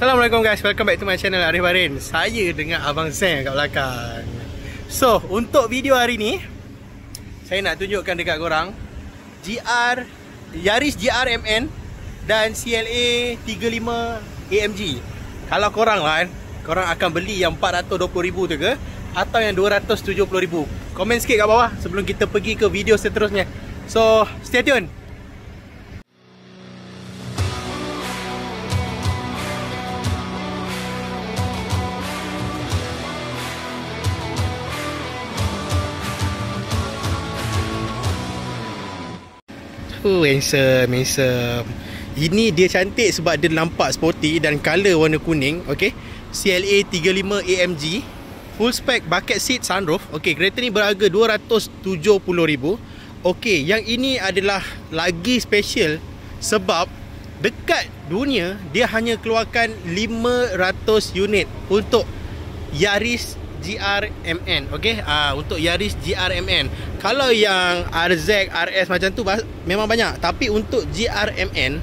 Assalamualaikum guys, welcome back to my channel Arif Barin. Saya dengan Abang Sam kat belakang. So, untuk video hari ni saya nak tunjukkan dekat korang Yaris GR MN dan CLA 35 AMG. Kalau korang lah korang akan beli yang 420,000 tu ke atau yang 270,000? Komen sikit kat bawah sebelum kita pergi ke video seterusnya. So, stay tune. Handsome. Ini dia cantik sebab dia nampak sporty dan color warna kuning. Okay, CLA 35 AMG, full spec bucket seat, sunroof. Okay, kereta ni berharga 270,000. Okay, yang ini adalah lagi special sebab dekat dunia dia hanya keluarkan 500 unit untuk Yaris GR MN. Okay, untuk Yaris GR MN. Kalau yang RZ, RS macam tu memang banyak, tapi untuk GR MN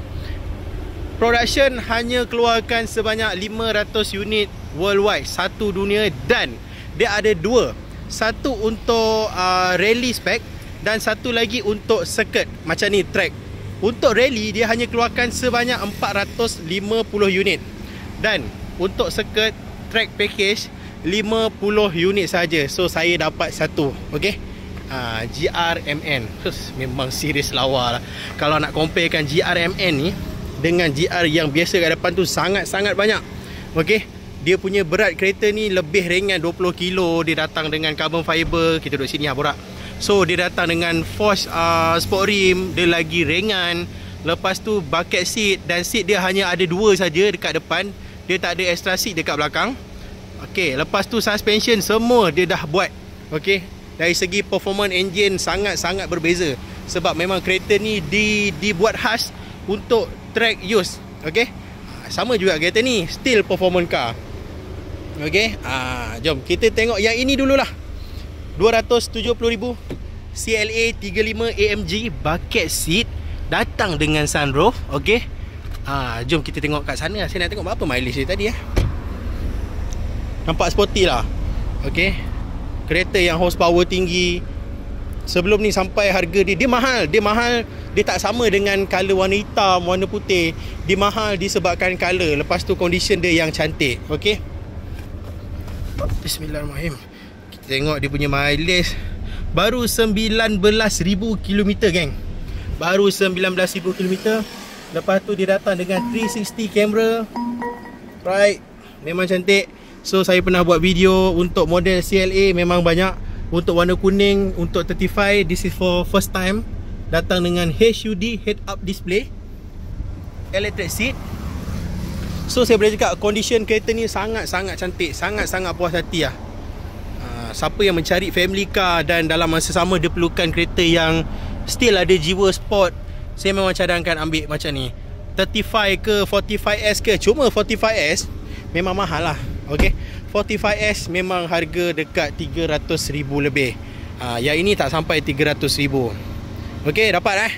production hanya keluarkan sebanyak 500 unit worldwide, satu dunia, dan dia ada dua, satu untuk rally spec dan satu lagi untuk circuit macam ni, track. Untuk rally dia hanya keluarkan sebanyak 450 unit, dan untuk circuit track package 50 unit saja. So saya dapat satu. Okay, GR MN memang serius lawa lah. Kalau nak comparekan GR MN ni dengan GR yang biasa kat depan tu, sangat-sangat banyak. Okay, dia punya berat kereta ni lebih ringan 20 kilo. Dia datang dengan carbon fiber. Kita duduk sini borak. So dia datang dengan forged sport rim. Dia lagi ringan. Lepas tu bucket seat, dan seat dia hanya ada dua saja dekat depan. Dia tak ada extra seat dekat belakang. Okay, lepas tu suspension semua dia dah buat. Okay, dari segi performance engine sangat-sangat berbeza sebab memang kereta ni dibuat khas untuk track use. Okay, sama juga kereta ni, still performance car. Okay, jom kita tengok yang ini dululah. 270,000 CLA 35 AMG bucket seat, datang dengan sunroof. Okay, jom kita tengok kat sana. Saya nak tengok berapa mileage dia tadi. Nampak sporty lah. Okay, kereta yang horsepower tinggi. Sebelum ni sampai harga dia mahal. Dia tak sama dengan color warna hitam, warna putih. Dia mahal disebabkan color. Lepas tu condition dia yang cantik. Okay, Bismillahirrahmanirrahim. Kita tengok dia punya mileage. Baru 19,000 km geng. Baru 19,000 km. Lepas tu dia datang dengan 360 camera. Right, memang cantik. So saya pernah buat video untuk model CLA, memang banyak. Untuk warna kuning, untuk 35, this is for first time. Datang dengan HUD, head up display, electric seat. So saya boleh cakap condition kereta ni sangat-sangat cantik, sangat-sangat puas hati lah. Siapa yang mencari family car dan dalam masa sama dia perlukan kereta yang still ada jiwa sport, saya memang cadangkan ambil macam ni. 35 ke 45S ke. Cuma 45S memang mahal lah. Okay, 45S memang harga dekat 300,000 lebih. Yang ini tak sampai 300,000. Okay, dapat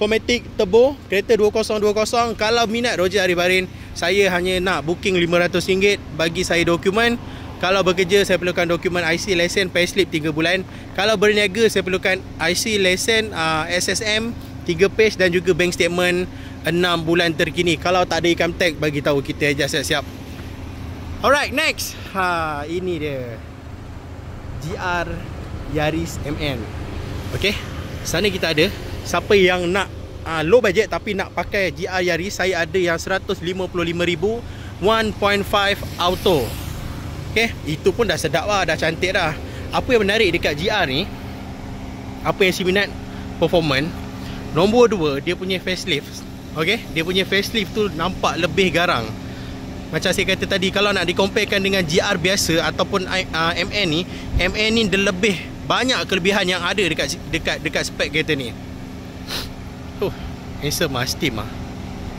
4matic turbo, kereta 2020. Kalau minat Roger Arif Barin, saya hanya nak booking RM500, bagi saya dokumen. Kalau bekerja saya perlukan dokumen IC, lesen, payslip 3 bulan. Kalau berniaga saya perlukan IC, lesen, SSM 3 page dan juga bank statement 6 bulan terkini. Kalau tak ada income tax, bagi tahu, kita aja siap-siap. Alright, next. Ini dia GR Yaris MN. Okay, sana kita ada. Siapa yang nak low budget tapi nak pakai GR Yaris, saya ada yang 155,000 1.5 auto. Okay, itu pun dah sedap lah, dah cantik dah. Apa yang menarik dekat GR ni, apa yang saya minat, performance. Nombor 2, dia punya facelift. Okay, dia punya facelift tu nampak lebih garang. Macam saya kata tadi, kalau nak dikomparekan dengan GR biasa ataupun MN ni, dia lebih banyak kelebihan yang ada dekat spek kereta ni. Handsome lah, steam lah.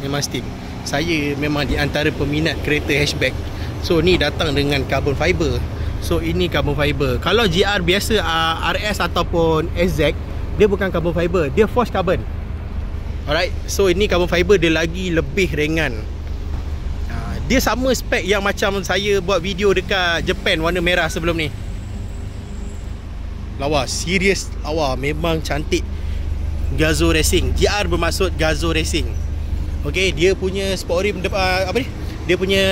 Memang steam. Saya memang di antara peminat kereta hatchback. So ni datang dengan carbon fiber. So ini carbon fiber. Kalau GR biasa, RS ataupun SZ, dia bukan carbon fiber, dia forged carbon. Alright, so ini carbon fiber dia lagi lebih ringan. Dia sama spek yang macam saya buat video dekat Japan warna merah sebelum ni. Lawa, serius lawa, memang cantik. Gazoo Racing, GR bermaksud Gazoo Racing. Okay, dia punya sport rim depan, apa ni? Dia punya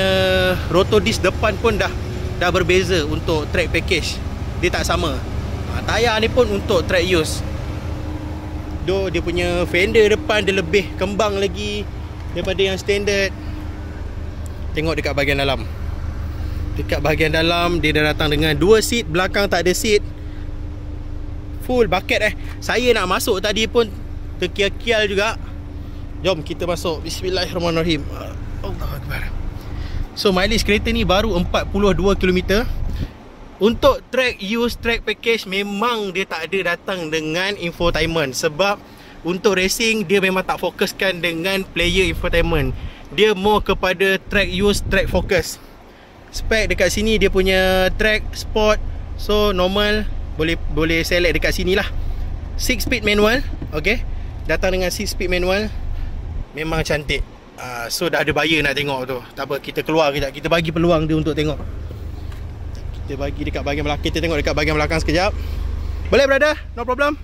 rotor disc depan pun dah berbeza untuk track package. Dia tak sama. Tayar ni pun untuk track use. Dia punya fender depan dia lebih kembang lagi daripada yang standard. Tengok dekat bahagian dalam. Dekat bahagian dalam dia dah datang dengan 2 seat, belakang tak ada seat. Full bucket Saya nak masuk tadi pun terkial-kial juga. Jom kita masuk. Bismillahirrahmanirrahim. Allahuakbar. So mileage kereta ni baru 42 km. Untuk track use, track package memang dia tak ada datang dengan infotainment. Sebab untuk racing dia memang tak fokuskan dengan player infotainment. Dia more kepada track use, track focus. Spek dekat sini dia punya track sport. So normal, boleh select dekat sini lah. 6 speed manual. Okay, datang dengan 6 speed manual. Memang cantik. So dah ada buyer nak tengok tu. Tak apa, kita keluar kejap. Kita bagi peluang dia untuk tengok. Kita bagi dekat bahagian belakang. Kita tengok dekat bahagian belakang sekejap. Boleh brother? No problem.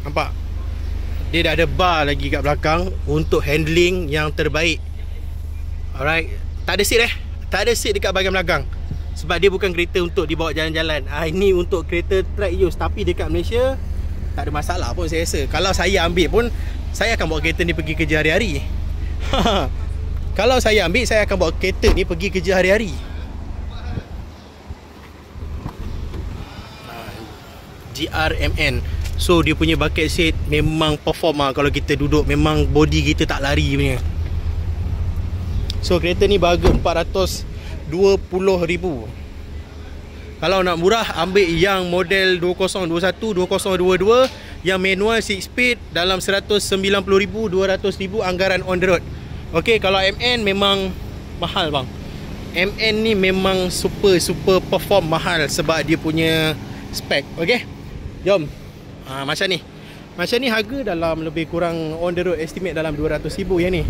Nampak? Dia dah ada bar lagi kat belakang untuk handling yang terbaik. Alright. Tak ada seat Tak ada seat dekat bahagian belakang. Sebab dia bukan kereta untuk dibawa jalan-jalan. Ini untuk kereta track use. Tapi dekat Malaysia tak ada masalah pun saya rasa. Kalau saya ambil pun, saya akan bawa kereta ni pergi kerja hari-hari. Kalau saya ambil, saya akan bawa kereta ni pergi kerja hari-hari. GRMN. So dia punya bucket seat memang perform lah. Kalau kita duduk memang body kita tak lari punya. So kereta ni harga 420,000. Kalau nak murah, ambil yang model 2021, 2022 yang manual 6 speed dalam 190,000, 200,000 anggaran on the road. Okay, kalau MN memang mahal bang. MN ni memang super perform mahal sebab dia punya spek. Okay, jom. Macam ni harga dalam lebih kurang on the road estimate dalam 200,000 yang ni.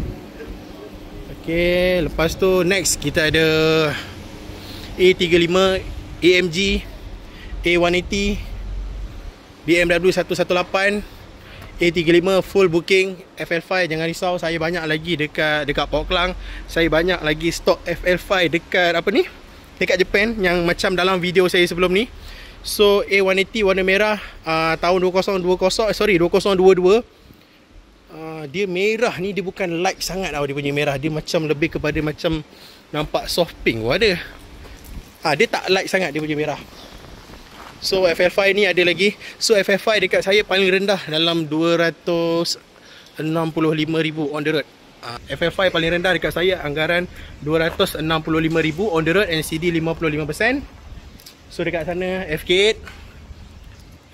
Okay, lepas tu next kita ada A35, AMG, A180, BMW 118, A35 full booking, FL5 jangan risau, saya banyak lagi dekat Port Klang. Saya banyak lagi stok FL5 dekat apa ni? Dekat Japan yang macam dalam video saya sebelum ni. So A180 warna merah tahun 2022. Dia merah ni dia bukan light sangat tau, dia punya merah. Dia macam lebih kepada macam nampak soft pink. Ada. Dia tak light sangat dia punya merah. So FL5 ni ada lagi. So FL5 dekat saya paling rendah dalam 265,000 on the road. FL5 paling rendah dekat saya anggaran 265,000 on the road, NCD 55%. So dekat sana FK8,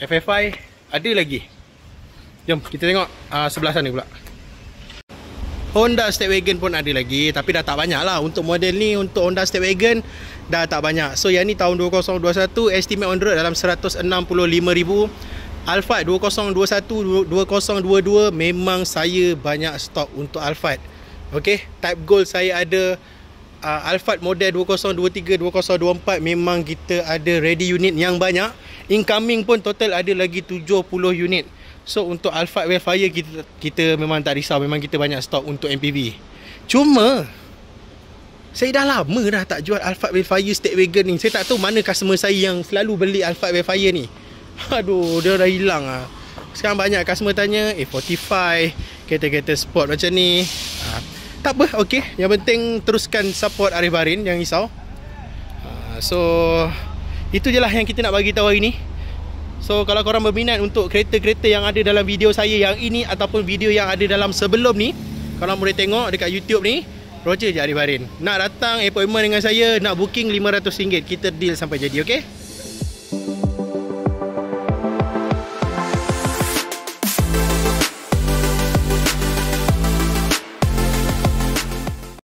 FF5 ada lagi. Jom kita tengok sebelah sana pula. Honda Stepwagon pun ada lagi, tapi dah tak banyak lah. Untuk model ni, untuk Honda Stepwagon dah tak banyak. So yang ni tahun 2021, estimate on the road dalam 165,000. Alphard 2021, 2022 memang saya banyak stok untuk Alphard. Okay, Type Gold saya ada. Alphard model 2023, 2024 memang kita ada ready unit yang banyak. Incoming pun total ada lagi 70 unit. So untuk Alphard Wellfire kita memang tak risau. Memang kita banyak stok untuk MPV. Cuma saya dah lama dah tak jual Alphard Wellfire Stepwagon ni. Saya tak tahu mana customer saya yang selalu beli Alphard Wellfire ni. Aduh, dia dah hilang lah. Sekarang banyak customer tanya A45, kereta-kereta sport macam ni. Tak apa, okey. Yang penting teruskan support Arif Baharin, jangan risau. So itu je lah yang kita nak bagi tahu hari ni. So kalau korang berminat untuk kereta-kereta yang ada dalam video saya yang ini ataupun video yang ada dalam sebelum ni, korang boleh tengok dekat YouTube ni, Roger je Arif Baharin. Nak datang appointment dengan saya, nak booking RM500, kita deal sampai jadi, okey?